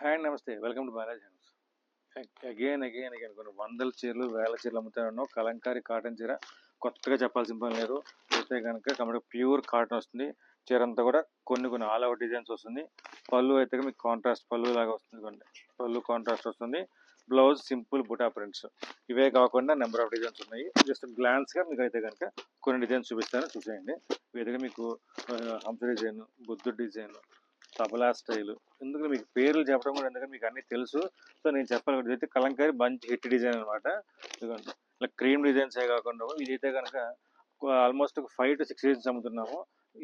Hi నమస్తే welcome to Balaji hands. Again కొన్ని వందల చీరలు వేల చీరలు అమ్ముతాను. కలంకారీ కాటన్ చీర కొత్తగా చెప్పాల్సిన పని లేదు. అయితే కనుక కంప్లీట్ ప్యూర్ కాటన్ వస్తుంది. చీర అంతా కూడా కొన్ని ఆల్ అవుట్ డిజైన్స్ వస్తుంది. పళ్ళు అయితే మీకు కాంట్రాస్ట్ పళ్ళు లాగా వస్తుంది. పళ్ళు కాంట్రాస్ట్ వస్తుంది. బ్లౌజ్ సింపుల్ బుటా ప్రింట్స్. ఇవే కాకుండా నెంబర్ ఆఫ్ డిజైన్స్ ఉన్నాయి. జస్ట్ గ్లాన్స్గా మీకు అయితే కనుక కొన్ని డిజైన్స్ చూపిస్తాను, చూసేయండి. వీటిగా మీకు హంస డిజైన్, బుద్ధుడు డిజైన్, తబలా స్టైల్. ఎందుకంటే మీకు పేర్లు చెప్పడం కూడా ఎందుకంటే మీకు అన్నీ తెలుసు. సో నేను చెప్పాలి, అయితే కలంకారీ మంచి హిట్ డిజైన్ అనమాట. ఇదిగోండి ఇలా క్రీమ్ డిజైన్సే కాకుండా ఇదైతే కనుక ఆల్మోస్ట్ 5 to 6 డిజైన్స్ అమ్ముతున్నాము.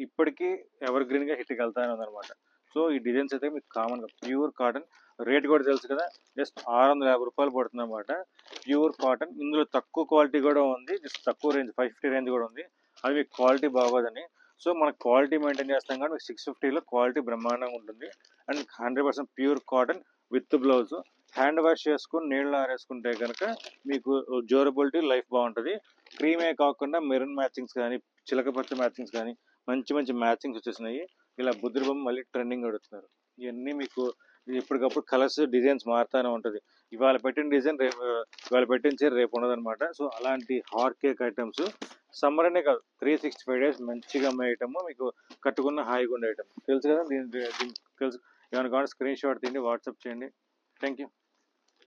ఇప్పటికీ ఎవర్ గ్రీన్గా హిట్కి వెళ్తానే ఉందన్నమాట. సో ఈ డిజైన్స్ అయితే మీకు కామన్గా ప్యూర్ కాటన్. రేట్ కూడా తెలుసు కదా, జస్ట్ 650 రూపాయలు పడుతుంది అనమాట. Pure cotton. ఇందులో తక్కువ క్వాలిటీ కూడా ఉంది, జస్ట్ తక్కువ రేంజ్ 550 రేంజ్ కూడా ఉంది. అది మీకు క్వాలిటీ బాగోదని. సో మనకు క్వాలిటీ మెయింటైన్ చేస్తాం కానీ 650లో క్వాలిటీ బ్రహ్మాండంగా ఉంటుంది. And 100% pure cotton with blouse. Hand wash చేసుకుని నీళ్ళు ఆరేసుకుంటే కనుక మీకు డ్యూరబిలిటీ లైఫ్ బాగుంటుంది. క్రీమే కాకుండా మెరూన్ మ్యాచింగ్స్ కానీ, చిలకపచ్చ మ్యాచింగ్స్ కానీ మంచి మ్యాచింగ్స్ వచ్చేసినాయి. ఇలా బుద్ధుడి బొమ్మ మళ్ళీ ట్రెండింగ్ అడుగుతున్నారు. ఇవన్నీ మీకు ఎప్పటికప్పుడు కలర్స్ డిజైన్స్ మారుతూనే ఉంటుంది. ఇవాళ పెట్టిన డిజైన్ ఇవాళ పెట్టిన చీర రేపు ఉండదన్నమాట. సో అలాంటి హాట్ కేక్ ఐటమ్స్ సమ్మర్ అనే కాదు 365 days మంచిగా అమ్మే ఐటమ్, మీకు కట్టుకున్న హాయిగా ఉండే ఐటమ్. తెలుసు కదా, దీని తెలుసు. ఏమైనా కావాలి స్క్రీన్ షాట్ తీయండి, వాట్సాప్ చేయండి. Thank you.